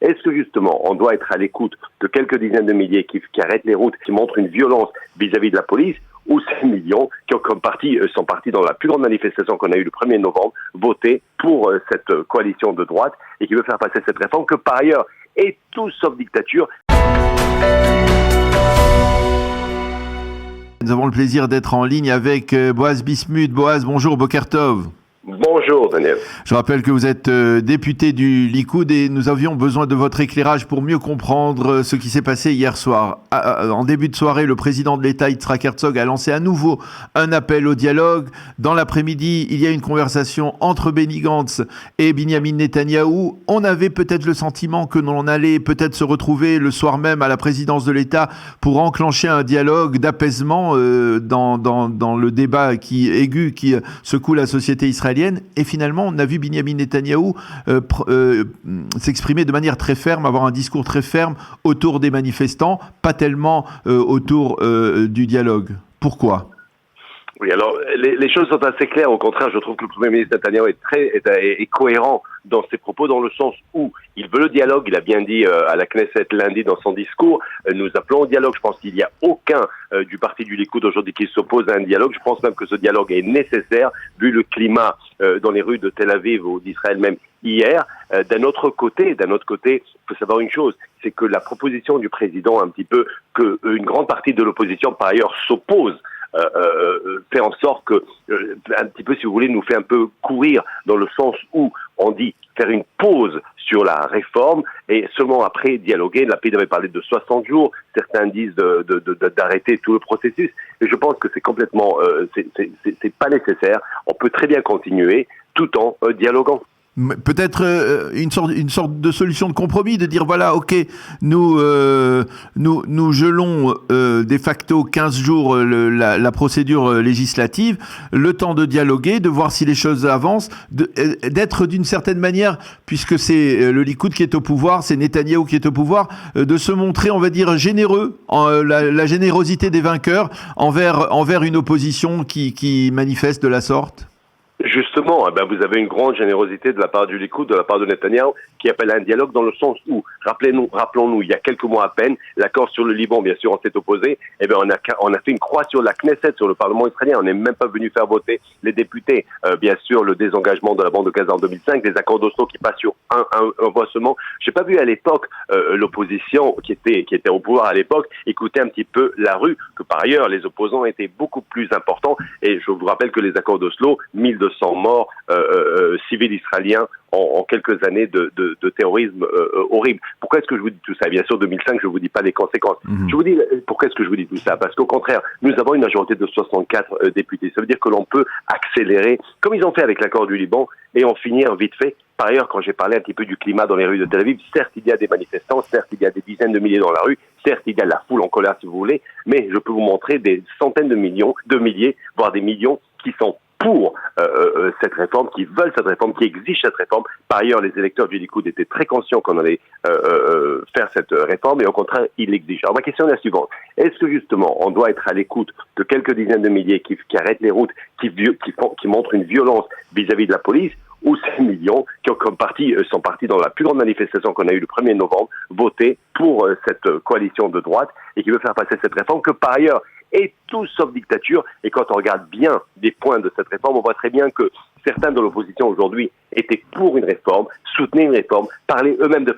Est-ce que justement, on doit être à l'écoute de quelques dizaines de milliers qui arrêtent les routes, qui montrent une violence vis-à-vis de la police, ou ces millions qui sont partis dans la plus grande manifestation qu'on a eue le 1er novembre, voter pour cette coalition de droite et qui veut faire passer cette réforme que par ailleurs est tout sauf dictature. Nous avons le plaisir d'être en ligne avec Boaz Bismuth. Boaz, bonjour, Boker Tov. Bonjour Daniel. Je rappelle que vous êtes député du Likoud et nous avions besoin de votre éclairage pour mieux comprendre ce qui s'est passé hier soir. En début de soirée, le président de l'État, Yitzhak Herzog, a lancé à nouveau un appel au dialogue. Dans l'après-midi, il y a une conversation entre Benny Gantz et Binyamin Netanyahou. On avait peut-être le sentiment que l'on allait peut-être se retrouver le soir même à la présidence de l'État pour enclencher un dialogue d'apaisement dans le débat aigu qui secoue la société israélienne. Et finalement, on a vu Binyamin Netanyahou s'exprimer de manière très ferme, avoir un discours très ferme autour des manifestants, pas tellement autour du dialogue. Pourquoi ? Oui, alors les choses sont assez claires. Au contraire, je trouve que le Premier ministre Netanyahou est cohérent dans ses propos, dans le sens où il veut le dialogue. Il a bien dit à la Knesset lundi dans son discours, nous appelons au dialogue. Je pense qu'il n'y a aucun du parti du Likoud aujourd'hui qui s'oppose à un dialogue. Je pense même que ce dialogue est nécessaire, vu le climat dans les rues de Tel Aviv ou d'Israël même hier. D'un autre côté, il faut savoir une chose, c'est que la proposition du président, un petit peu, que une grande partie de l'opposition, par ailleurs, s'oppose, fait en sorte que, un petit peu, si vous voulez, nous fait un peu courir dans le sens où on dit faire une pause sur la réforme et seulement après dialoguer. La pays avait parlé de 60 jours, certains disent d'arrêter tout le processus. Et je pense que c'est complètement, c'est pas nécessaire. On peut très bien continuer tout en dialoguant. Peut-être une sorte de solution de compromis, de dire voilà, ok, nous gelons de facto 15 jours la procédure législative, le temps de dialoguer, de voir si les choses avancent, d'être d'une certaine manière, puisque c'est le Likoud qui est au pouvoir, c'est Netanyahou qui est au pouvoir, de se montrer, on va dire, généreux, la générosité des vainqueurs envers une opposition qui manifeste de la sorte. Justement, vous avez une grande générosité de la part du Likoud, de la part de Netanyahou, qui appelle à un dialogue dans le sens où, rappelons-nous, il y a quelques mois à peine, l'accord sur le Liban, bien sûr, on s'est opposé, on a fait une croix sur la Knesset, sur le Parlement israélien, on n'est même pas venu faire voter les députés, bien sûr, le désengagement de la bande de Gaza en 2005, des accords d'Oslo qui passent sur un voix seulement. J'ai pas vu à l'époque l'opposition qui était au pouvoir à l'époque écouter un petit peu la rue, que par ailleurs, les opposants étaient beaucoup plus importants, et je vous rappelle que les accords d'Oslo, 1200 morts civils israéliens en quelques années de terrorisme horrible. Pourquoi est-ce que je vous dis tout ça ? Bien sûr, 2005, je vous dis pas les conséquences. Je vous dis, pourquoi est-ce que je vous dis tout ça ? Parce qu'au contraire, nous avons une majorité de 64 députés. Ça veut dire que l'on peut accélérer, comme ils ont fait avec l'accord du Liban, et en finir vite fait. Par ailleurs, quand j'ai parlé un petit peu du climat dans les rues de Tel Aviv, certes, il y a des manifestants, certes, il y a des dizaines de milliers dans la rue, certes, il y a la foule en colère, si vous voulez, mais je peux vous montrer des centaines de milliers, voire des millions qui sont pour cette réforme, qui veulent cette réforme, qui exigent cette réforme. Par ailleurs, les électeurs du Likoud étaient très conscients qu'on allait faire cette réforme et au contraire, ils l'exigent. Alors ma question est la suivante. Est-ce que justement, on doit être à l'écoute de quelques dizaines de milliers qui arrêtent les routes, qui montrent une violence vis-à-vis de la police, ou ces millions qui sont partis dans la plus grande manifestation qu'on a eue le 1er novembre, voter pour cette coalition de droite et qui veut faire passer cette réforme que par ailleurs est tout sauf dictature. Et quand on regarde bien des points de cette réforme, on voit très bien que certains de l'opposition aujourd'hui étaient pour une réforme, soutenaient une réforme, parlaient eux-mêmes dans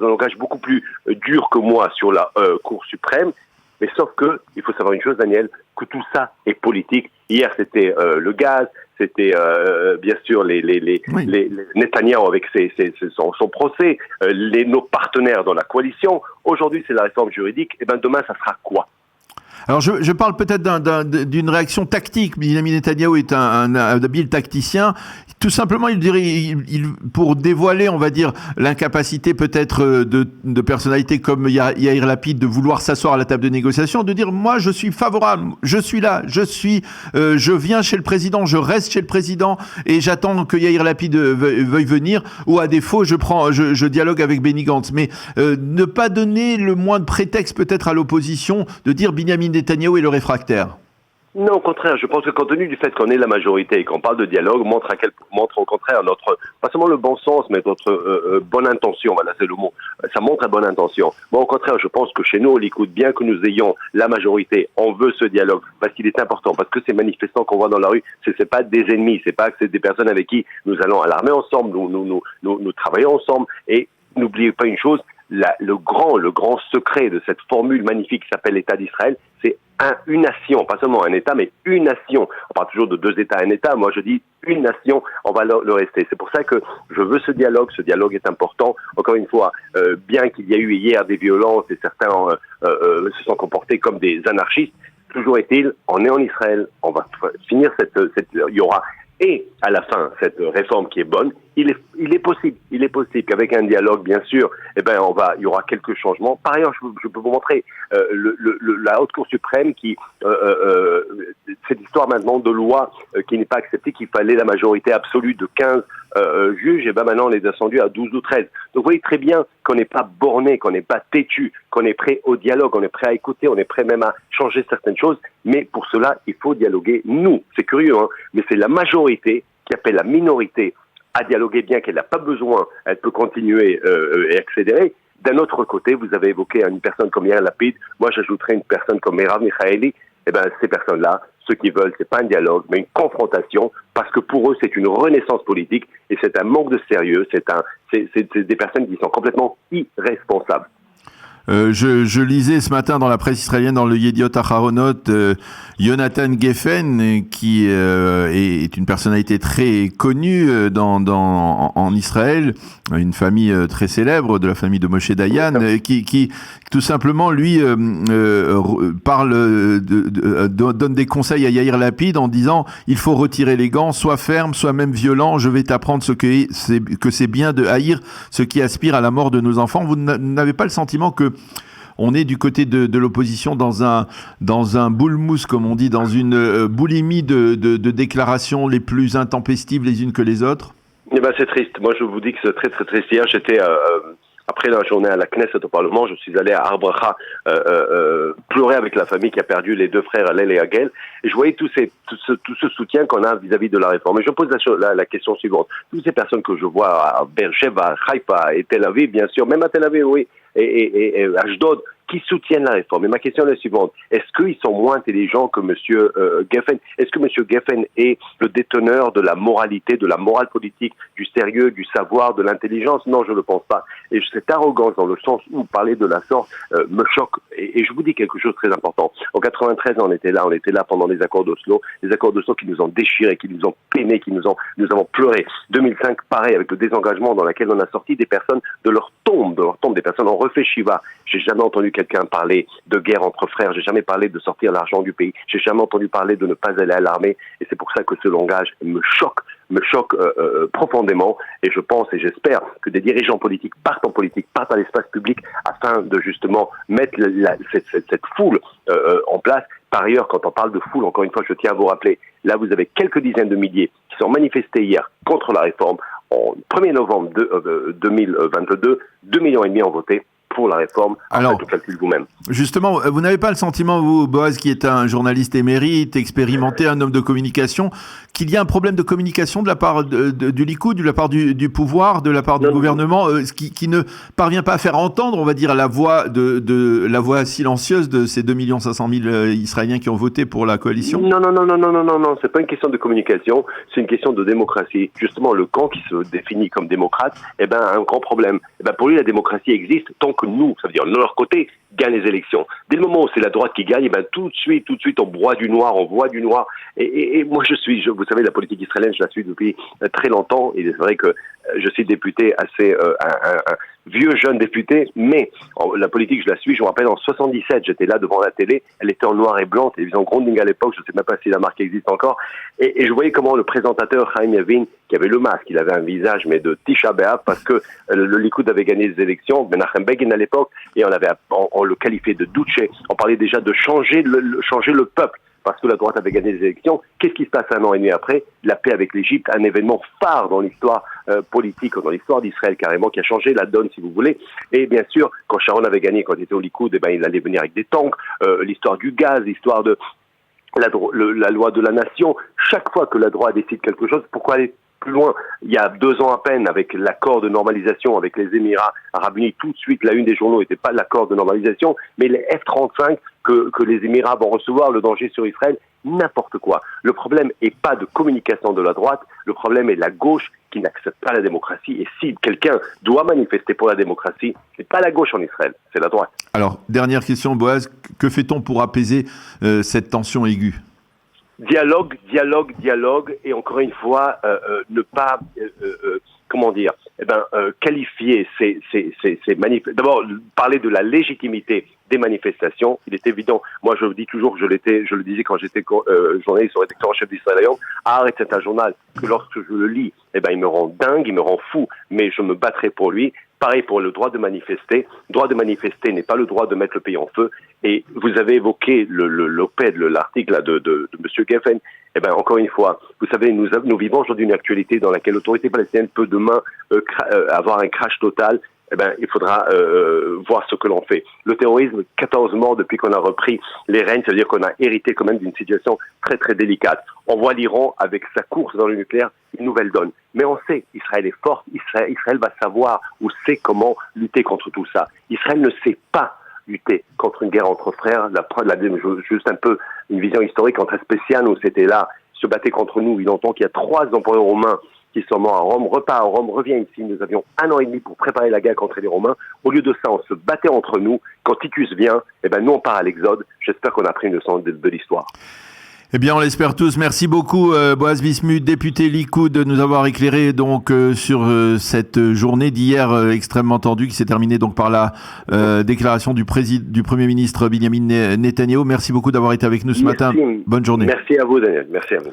un langage beaucoup plus dur que moi sur la Cour suprême. Mais sauf que, il faut savoir une chose, Daniel, que tout ça est politique. Hier, c'était le gaz, c'était bien sûr les Netanyahou avec son procès, nos partenaires dans la coalition. Aujourd'hui, c'est la réforme juridique. Et demain, ça sera quoi ? Alors je parle peut-être d'une réaction tactique. Binyamin Netanyahou est un habile tacticien. Tout simplement, pour dévoiler, on va dire, l'incapacité peut-être de personnalités comme Yair Lapid de vouloir s'asseoir à la table de négociation, de dire moi je suis favorable, je suis là, je viens chez le président, je reste chez le président et j'attends que Yair Lapid veuille venir, ou à défaut je dialogue avec Benny Gantz. Mais ne pas donner le moins de prétexte peut-être à l'opposition de dire Binyamin Netanyahou est le réfractaire. Non, au contraire, je pense que compte tenu du fait qu'on est la majorité et qu'on parle de dialogue, montre au contraire notre, pas seulement le bon sens, mais notre bonne intention, voilà, c'est le mot. Ça montre la bonne intention. Moi, au contraire, je pense que chez nous, au Likoud, bien que nous ayons la majorité, on veut ce dialogue parce qu'il est important, parce que ces manifestants qu'on voit dans la rue, c'est pas des ennemis, c'est pas que c'est des personnes avec qui nous allons à l'armée ensemble, nous travaillons ensemble. Et n'oubliez pas une chose, le grand secret de cette formule magnifique qui s'appelle l'État d'Israël, c'est une nation, pas seulement un État, mais une nation. On parle toujours de 2 États, un État. Moi, je dis une nation, on va le rester. C'est pour ça que je veux ce dialogue. Ce dialogue est important. Encore une fois, bien qu'il y ait eu hier des violences et certains se sont comportés comme des anarchistes, toujours est-il, on est en Israël, on va finir il y aura et à la fin cette réforme qui est bonne. Il est possible qu'avec un dialogue, bien sûr, il y aura quelques changements. Par ailleurs, je peux vous montrer la Haute Cour suprême cette histoire maintenant de loi qui n'est pas acceptée, qu'il fallait la majorité absolue de 15 juges, et maintenant on les a descendus à 12 ou 13. Donc vous voyez très bien qu'on n'est pas borné, qu'on n'est pas têtu, qu'on est prêt au dialogue, on est prêt à écouter, on est prêt même à changer certaines choses, mais pour cela, il faut dialoguer. Nous, c'est curieux, mais c'est la majorité qui appelle la minorité à dialoguer, bien qu'elle n'a pas besoin, elle peut continuer et accélérer. D'un autre côté, vous avez évoqué une personne comme Yair Lapid, moi j'ajouterais une personne comme Merav Michaeli. Ces personnes-là, ce qu'ils veulent, c'est pas un dialogue, mais une confrontation, parce que pour eux, c'est une renaissance politique, et c'est un manque de sérieux, c'est des personnes qui sont complètement irresponsables. Je lisais ce matin dans la presse israélienne, dans le Yediot Aharonot, Jonathan Geffen, qui est une personnalité très connue en Israël, une famille très célèbre, de la famille de Moshe Dayan, qui tout simplement lui donne des conseils à Yair Lapid en disant il faut retirer les gants, soit ferme, soit même violent. Je vais t'apprendre que c'est bien de haïr ceux qui aspirent à la mort de nos enfants. Vous n'avez pas le sentiment que on est du côté de l'opposition dans un boulmousse, comme on dit, dans une boulimie de déclarations les plus intempestives les unes que les autres? C'est triste. Moi, je vous dis que c'est très, très triste. Hier, j'étais, après la journée à la Knesset au Parlement, je suis allé à Har Bracha pleurer avec la famille qui a perdu les 2 frères, Hallel et Hagel. Et je voyais tout ce soutien qu'on a vis-à-vis de la réforme. Et je pose la question suivante. Toutes ces personnes que je vois à Beersheba, à Haïfa et Tel Aviv, bien sûr, même à Tel Aviv, oui, et Ashdod, qui soutiennent la réforme. Et ma question est la suivante. Est-ce qu'ils sont moins intelligents que M. Geffen? Est-ce que M. Geffen est le déteneur de la moralité, de la morale politique, du sérieux, du savoir, de l'intelligence? Non, je ne le pense pas. Et cette arrogance, dans le sens où parler de la sorte, me choque. Et je vous dis quelque chose de très important. En 93, on était là pendant les accords d'Oslo. Les accords d'Oslo qui nous ont déchirés, qui nous ont peinés, nous avons pleuré. 2005, pareil, avec le désengagement dans lequel on a sorti des personnes de leur tombe, des personnes ont refait Shiva. J'ai jamais entendu quelqu'un parler de guerre entre frères, j'ai jamais parlé de sortir l'argent du pays, j'ai jamais entendu parler de ne pas aller à l'armée, et c'est pour ça que ce langage me choque profondément, et je pense et j'espère que des dirigeants politiques partent à l'espace public afin de justement mettre cette foule en place. Par ailleurs, quand on parle de foule, encore une fois, je tiens à vous rappeler, là vous avez quelques dizaines de milliers qui sont manifestés hier contre la réforme. En 1er novembre 2022, 2,5 millions ont voté pour la réforme. Alors, tout calcul vous-même. Justement, vous n'avez pas le sentiment, vous, Boaz, qui est un journaliste émérite, expérimenté, un homme de communication, qu'il y a un problème de communication de la part du Likoud, de la part du pouvoir, de la part du gouvernement, qui ne parvient pas à faire entendre, on va dire, la voix la voix silencieuse de ces 2 500 000 Israéliens qui ont voté pour la coalition? Non, c'est pas une question de communication, c'est une question de démocratie. Justement, le camp qui se définit comme démocrate, a un grand problème. Pour lui, la démocratie existe tant que nous, ça veut dire de leur côté, gagne les élections. Dès le moment où c'est la droite qui gagne, tout de suite, on broie du noir, on voit du noir. Et moi, vous savez, la politique israélienne, je la suis depuis très longtemps. Et c'est vrai que je suis député assez, un vieux jeune député, mais la politique, je la suis. Je me rappelle en 77, j'étais là devant la télé. Elle était en noir et blanc, télévision Grounding à l'époque. Je ne sais même pas si la marque existe encore. Et je voyais comment le présentateur Chaim Yavin, qui avait le masque, il avait un visage mais de Tisha B'Av, parce que le Likoud avait gagné les élections, Menachem Begin à l'époque, et on le qualifiait de Duce. On parlait déjà de changer le peuple, parce que la droite avait gagné les élections. Qu'est-ce qui se passe 1 an et demi après? La paix avec l'Égypte, un événement phare dans l'histoire politique, dans l'histoire d'Israël carrément, qui a changé la donne, si vous voulez. Et bien sûr, quand Sharon avait gagné, quand il était au Likoud, il allait venir avec des tanks, l'histoire du gaz, l'histoire de la loi de la nation. Chaque fois que la droite décide quelque chose, pourquoi aller plus loin? Il y a 2 ans à peine, avec l'accord de normalisation avec les Émirats Arabes Unis, tout de suite, la une des journaux n'était pas l'accord de normalisation, mais les F-35 que les Émirats vont recevoir, le danger sur Israël, n'importe quoi. Le problème n'est pas de communication de la droite, le problème est la gauche qui n'accepte pas la démocratie. Et si quelqu'un doit manifester pour la démocratie, c'est pas la gauche en Israël, c'est la droite. Alors, dernière question, Boaz, que fait-on pour apaiser cette tension aiguë? Dialogue, et encore une fois, ne pas, qualifier ces manifestations. D'abord, parler de la légitimité des manifestations. Il est évident, moi je le dis toujours, je le disais quand j'étais journaliste sur rédacteur en chef d'Israël Hayom, Haaretz, c'est un journal que lorsque je le lis, il me rend dingue, il me rend fou, mais je me battrai pour lui. Pareil pour le droit de manifester. Le droit de manifester n'est pas le droit de mettre le pays en feu. Et vous avez évoqué l'opède, l'article de M. Geffen. Encore une fois, vous savez, nous vivons aujourd'hui une actualité dans laquelle l'autorité palestinienne peut demain avoir un crash total. Il faudra voir ce que l'on fait. Le terrorisme, 14 morts depuis qu'on a repris les rênes, ça veut dire qu'on a hérité quand même d'une situation très très délicate. On voit l'Iran avec sa course dans le nucléaire, une nouvelle donne. Mais on sait, Israël est fort, Israël va savoir ou sait comment lutter contre tout ça. Israël ne sait pas lutter contre une guerre entre frères. Juste un peu une vision historique entre Spéciane, où c'était là, se battait contre nous. Il entend qu'il y a 3 empereurs romains qui sont morts à Rome, repart à Rome, revient ici. Nous avions 1 an et demi pour préparer la guerre contre les Romains. Au lieu de ça, on se battait entre nous. Quand Titus vient, nous on part à l'Exode. J'espère qu'on a pris une leçon de l'histoire. Eh bien, on l'espère tous. Merci beaucoup, Boaz Bismuth, député Likoud, de nous avoir éclairé donc sur cette journée d'hier extrêmement tendue qui s'est terminée donc par la déclaration du Premier ministre Benjamin Netanyahou. Merci beaucoup d'avoir été avec nous ce matin. Bonne journée. Merci à vous, Daniel. Merci à vous.